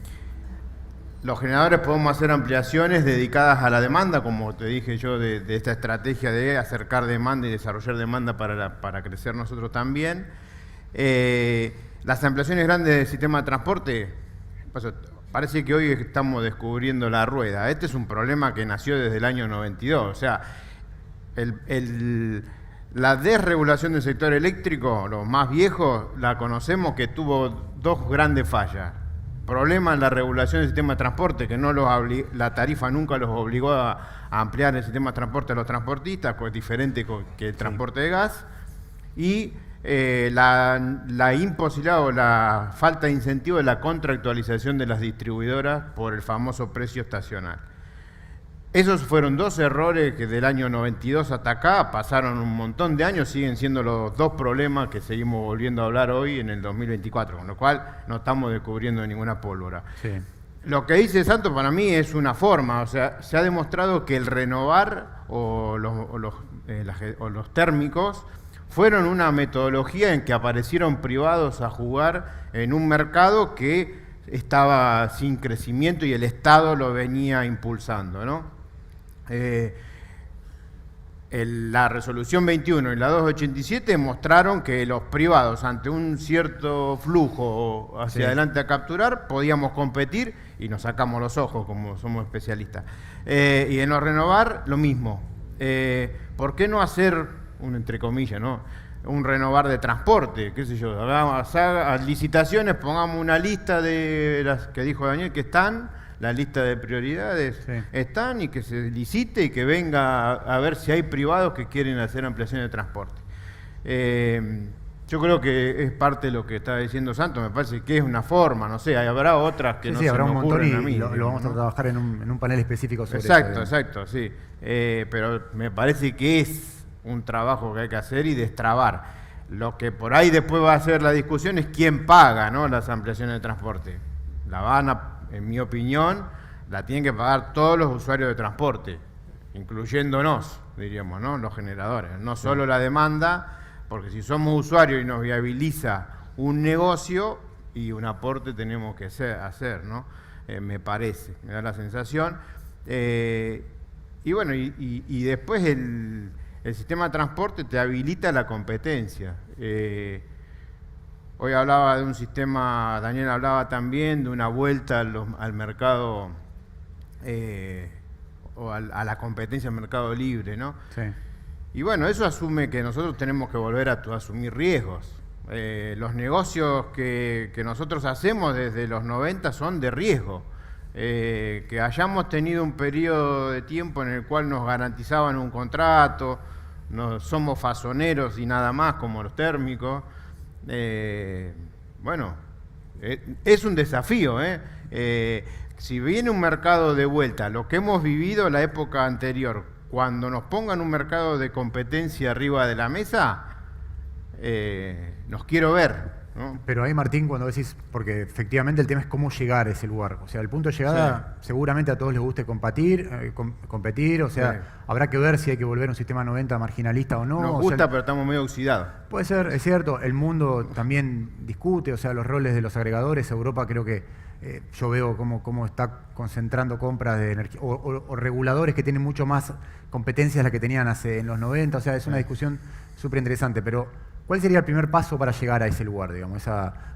los generadores podemos hacer ampliaciones dedicadas a la demanda, como te dije yo, de esta estrategia de acercar demanda y desarrollar demanda para crecer nosotros también. Las ampliaciones grandes del sistema de transporte, parece que hoy estamos descubriendo la rueda. Este es un problema que nació desde el año 92. O sea, la desregulación del sector eléctrico, los más viejos, la conocemos que tuvo dos grandes fallas. Problema en la regulación del sistema de transporte, que la tarifa nunca los obligó a ampliar el sistema de transporte a los transportistas, pues diferente que el transporte de gas, y la imposibilidad o la falta de incentivo de la contractualización de las distribuidoras por el famoso precio estacional. Esos fueron dos errores que del año 92 hasta acá pasaron un montón de años, siguen siendo los dos problemas que seguimos volviendo a hablar hoy en el 2024, con lo cual no estamos descubriendo ninguna pólvora. Sí. Lo que dice Santos para mí es una forma, o sea, se ha demostrado que el renovar o los térmicos fueron una metodología en que aparecieron privados a jugar en un mercado que estaba sin crecimiento y el Estado lo venía impulsando, ¿no? La resolución 21 y la 287 mostraron que los privados, ante un cierto flujo hacia adelante a capturar, podíamos competir y nos sacamos los ojos como somos especialistas. Y en los renovar, lo mismo. ¿Por qué no hacer, entre comillas, ¿no?, un renovar de transporte? ¿Qué sé yo? Hagamos licitaciones, pongamos una lista de las que dijo Daniel que están. La lista de prioridades están, y que se licite y que venga a ver si hay privados que quieren hacer ampliación de transporte. Yo creo que es parte de lo que está diciendo Santos, me parece que es una forma, no sé, habrá otras que no se habrá me un montón ocurren y a mí. lo vamos a trabajar en un panel específico sobre Exacto, eso. exacto, sí. Pero me parece que es un trabajo que hay que hacer y destrabar. Lo que por ahí después va a ser la discusión es quién paga, ¿no?, las ampliaciones de transporte. En mi opinión, la tienen que pagar todos los usuarios de transporte, incluyéndonos, diríamos, ¿no?, los generadores. No solo la demanda, porque si somos usuarios y nos viabiliza un negocio, y un aporte tenemos que hacer, ¿no? Me parece, me da la sensación. Y bueno, y después el sistema de transporte te habilita la competencia. Hoy hablaba de un sistema, Daniel hablaba también de una vuelta al mercado, o a la competencia del mercado libre, ¿no? Sí. Y bueno, eso asume que nosotros tenemos que volver a asumir riesgos. Los negocios que nosotros hacemos desde los 90 son de riesgo. Que hayamos tenido un periodo de tiempo en el cual nos garantizaban un contrato, no somos fasoneros y nada más como los térmicos, Bueno, es un desafío, si viene un mercado de vuelta, lo que hemos vivido la época anterior, cuando nos pongan un mercado de competencia arriba de la mesa, los quiero ver, ¿no? Pero ahí, Martín, cuando decís, porque efectivamente el tema es cómo llegar a ese lugar. O sea, el punto de llegada, seguramente a todos les guste competir, o sea, Sí. habrá que ver si hay que volver a un sistema 90 marginalista o no. Nos O gusta, sea, pero estamos medio oxidados. puede ser, es cierto, el mundo también discute, o sea, los roles de los agregadores. Europa creo que yo veo cómo está concentrando compras de energía, o reguladores que tienen mucho más competencias de las que tenían en los 90, o sea, es una discusión súper interesante, pero ¿cuál sería el primer paso para llegar a ese lugar, digamos?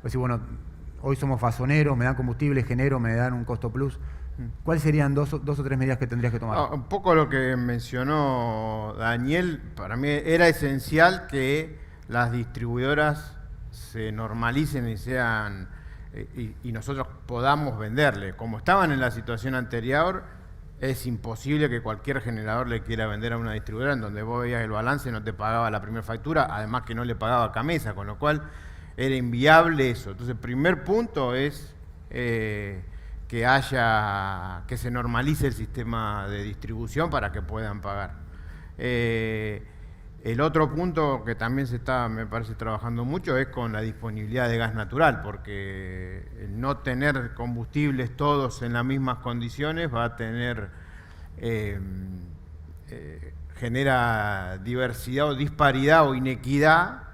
Decir, bueno, hoy somos fasoneros, me dan combustible, genero, me dan un costo plus. ¿Cuáles serían dos o tres medidas que tendrías que tomar? Un poco lo que mencionó Daniel, para mí era esencial que las distribuidoras se normalicen y sean y nosotros podamos venderle. Como estaban en la situación anterior, es imposible que cualquier generador le quiera vender a una distribuidora en donde vos veías el balance y no te pagaba la primera factura, además que no le pagaba a Camesa, con lo cual era inviable eso. Entonces, el primer punto es que se normalice el sistema de distribución para que puedan pagar. El otro punto que también se está, me parece, trabajando mucho es con la disponibilidad de gas natural, porque el no tener combustibles todos en las mismas condiciones va a tener, genera diversidad o disparidad o inequidad,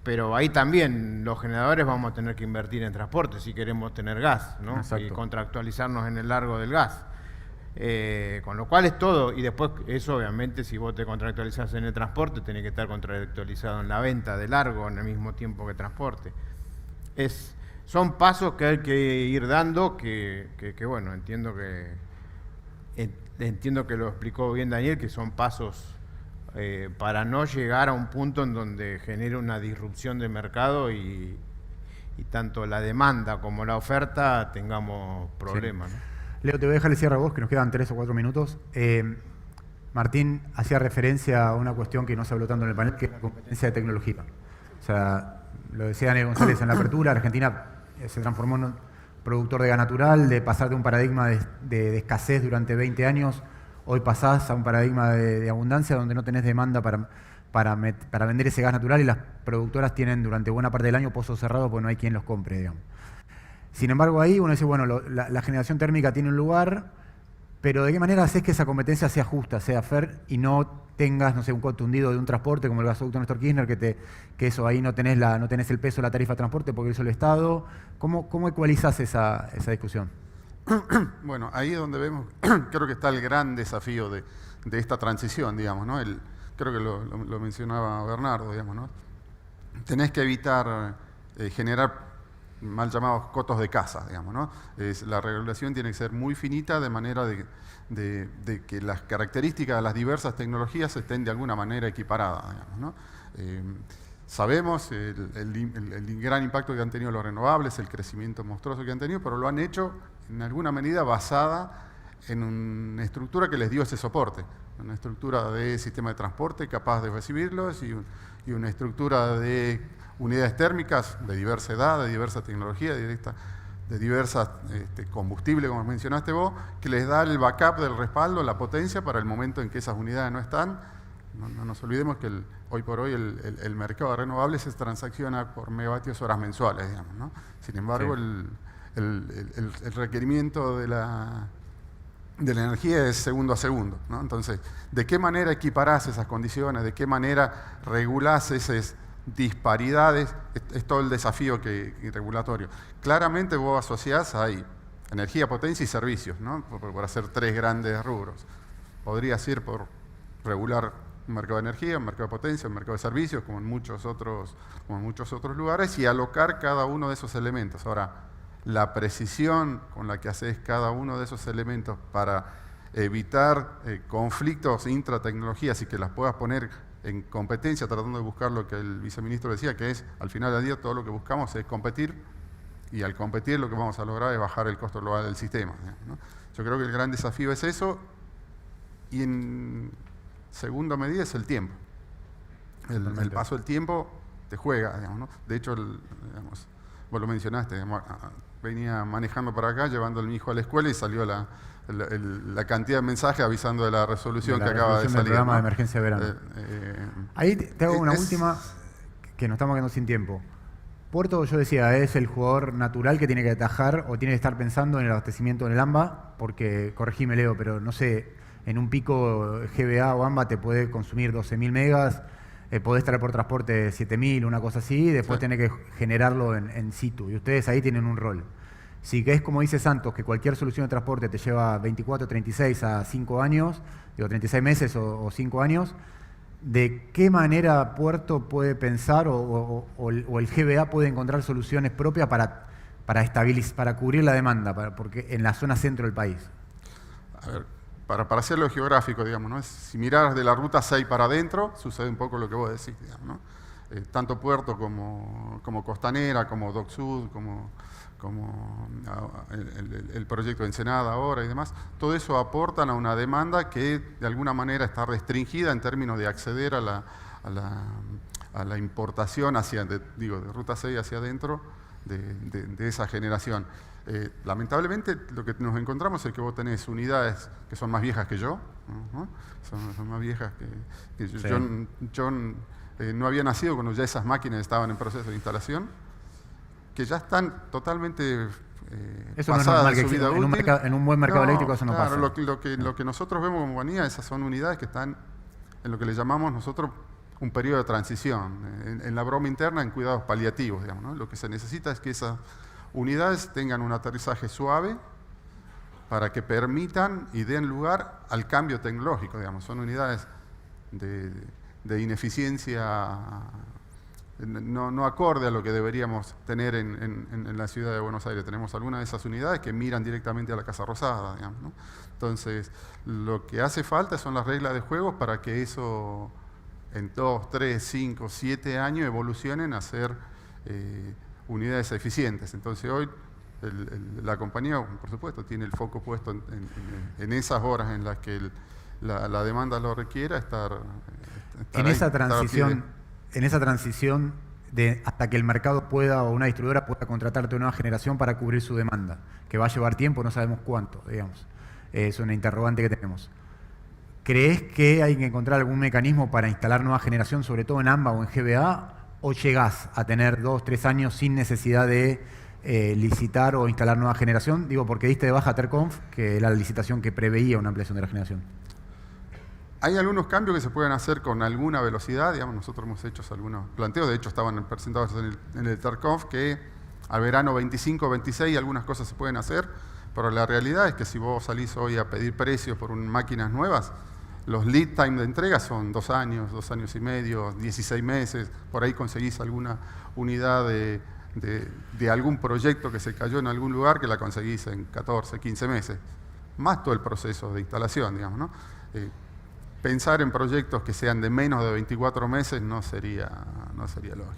pero ahí también los generadores vamos a tener que invertir en transporte si queremos tener gas, ¿no? Exacto. Y contractualizarnos en el largo del gas. Con lo cual es todo, y después eso obviamente si vos te contractualizás en el transporte tenés que estar contractualizado en la venta de largo en el mismo tiempo que transporte. Son pasos que hay que ir dando que bueno, entiendo que lo explicó bien Daniel, que son pasos para no llegar a un punto en donde genere una disrupción de mercado y tanto la demanda como la oferta tengamos problemas, Sí. ¿no? Leo, te voy a dejar el cierre a vos, que nos quedan 3 o 4 minutos. Martín hacía referencia a una cuestión que no se habló tanto en el panel, que es la competencia de tecnología. O sea, lo decía Daniel González en la apertura, Argentina se transformó en un productor de gas natural, de pasar de un paradigma de escasez durante 20 años, hoy pasás a un paradigma de abundancia donde no tenés demanda para vender ese gas natural y las productoras tienen durante buena parte del año pozos cerrados porque no hay quien los compre, digamos. Sin embargo, ahí uno dice, bueno, la generación térmica tiene un lugar, pero ¿de qué manera haces que esa competencia sea justa, sea fair y no tengas, no sé, un costo hundido de un transporte como el gasoducto Néstor Kirchner, que eso ahí no tenés el peso de la tarifa de transporte porque lo hizo el Estado? ¿Cómo ecualizás esa discusión? Bueno, ahí es donde vemos, creo que está el gran desafío de esta transición, digamos, ¿no? Creo que lo mencionaba Bernardo, digamos, ¿no? Tenés que evitar generar mal llamados cotos de caza, digamos, ¿no? La regulación tiene que ser muy finita de manera de que las características de las diversas tecnologías estén de alguna manera equiparadas, digamos, ¿no? Sabemos el gran impacto que han tenido los renovables, el crecimiento monstruoso que han tenido, pero lo han hecho en alguna medida basada en una estructura que les dio ese soporte, una estructura de sistema de transporte capaz de recibirlos y una estructura de unidades térmicas de diversa edad, de diversa tecnología, de diversas combustible, como mencionaste vos, que les da el backup del respaldo, la potencia para el momento en que esas unidades no están. No nos olvidemos que hoy por hoy el mercado de renovables se transacciona por megavatios horas mensuales, digamos, ¿no? Sin embargo, Sí. el requerimiento de la energía es segundo a segundo, ¿no? Entonces, ¿de qué manera equiparás esas condiciones? ¿De qué manera regulás esas disparidades? Es todo el desafío regulatorio. Claramente vos asociás ahí energía, potencia y servicios, ¿no? Por hacer 3 grandes rubros. Podrías ir por regular un mercado de energía, un mercado de potencia, un mercado de servicios, como en muchos otros lugares, y alocar cada uno de esos elementos. Ahora, la precisión con la que haces cada uno de esos elementos para evitar conflictos intratecnologías y que las puedas poner en competencia, tratando de buscar lo que el viceministro decía, que es, al final del día, todo lo que buscamos es competir, y al competir lo que vamos a lograr es bajar el costo global del sistema, ¿no? Yo creo que el gran desafío es eso, y en segunda medida es el tiempo. El paso del tiempo te juega, digamos, ¿no? De hecho, vos lo mencionaste, venía manejando para acá, llevando a mi hijo a la escuela y salió la cantidad de mensajes avisando de la resolución que acaba de salir. Del programa ¿no? de emergencia de verano. Ahí te hago una última, que nos estamos quedando sin tiempo. Puerto, yo decía, es el jugador natural que tiene que atajar o tiene que estar pensando en el abastecimiento en el AMBA, porque, corregime Leo, pero no sé, en un pico GBA o AMBA te puede consumir 12.000 megas, podés traer por transporte 7.000, una cosa así, y después tenés que generarlo en situ. Y ustedes ahí tienen un rol. Si que es como dice Santos, que cualquier solución de transporte te lleva 24, 36 a 5 años, digo 36 meses o 5 años, ¿de qué manera Puerto puede pensar o el GBA puede encontrar soluciones propias para estabilizar, para cubrir la demanda, porque en la zona centro del país? A ver, para hacerlo geográfico, digamos, ¿no? Si miras de la ruta 6 para adentro, sucede un poco lo que vos decís, digamos, ¿no? Tanto Puerto como Costanera, como Dock Sud, como el proyecto de Ensenada ahora y demás, todo eso aportan a una demanda que de alguna manera está restringida en términos de acceder a la importación de Ruta 6 hacia adentro de esa generación. Lamentablemente lo que nos encontramos es que vos tenés unidades que son más viejas que yo, ¿no? Son más viejas que yo. Sí. Yo no había nacido cuando ya esas máquinas estaban en proceso de instalación, que ya están totalmente pasadas de su vida útil. En un buen mercado eléctrico eso no pasa. Lo que nosotros vemos como compañía, esas son unidades que están en lo que le llamamos nosotros un periodo de transición. En la broma interna, en cuidados paliativos, digamos, ¿no? Lo que se necesita es que esas unidades tengan un aterrizaje suave para que permitan y den lugar al cambio tecnológico, digamos. Son unidades de ineficiencia no acorde a lo que deberíamos tener en la ciudad de Buenos Aires. Tenemos algunas de esas unidades que miran directamente a la Casa Rosada, digamos, ¿no? Entonces, lo que hace falta son las reglas de juego para que eso en 2, 3, 5, 7 años evolucionen a ser unidades eficientes. Entonces, hoy la compañía, por supuesto, tiene el foco puesto en esas horas en las que la demanda lo requiera, en esa transición de hasta que el mercado pueda o una distribuidora pueda contratarte una nueva generación para cubrir su demanda, que va a llevar tiempo, no sabemos cuánto, digamos. Es una interrogante que tenemos. ¿Crees que hay que encontrar algún mecanismo para instalar nueva generación, sobre todo en AMBA o en GBA, o llegás a tener 2, 3 años sin necesidad de licitar o instalar nueva generación? Digo, porque diste de baja Terconf, que era la licitación que preveía una ampliación de la generación. Hay algunos cambios que se pueden hacer con alguna velocidad, digamos, nosotros hemos hecho algunos planteos, de hecho estaban presentados en el Terconf, que a verano 25, 26 algunas cosas se pueden hacer, pero la realidad es que si vos salís hoy a pedir precios por máquinas nuevas, los lead time de entrega son 2 años, 2 años y medio, 16 meses, por ahí conseguís alguna unidad de algún proyecto que se cayó en algún lugar que la conseguís en 14, 15 meses, más todo el proceso de instalación, digamos, ¿no? Pensar en proyectos que sean de menos de 24 meses no sería lógico.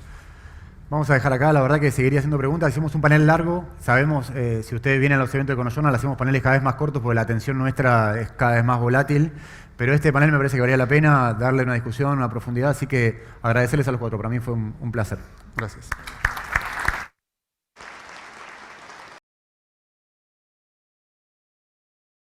Vamos a dejar acá, la verdad que seguiría haciendo preguntas. Hicimos un panel largo, sabemos, si ustedes vienen a los eventos de Conoyonal, hacemos paneles cada vez más cortos porque la atención nuestra es cada vez más volátil, pero este panel me parece que valía la pena darle una discusión, una profundidad, así que agradecerles a los 4, para mí fue un placer. Gracias.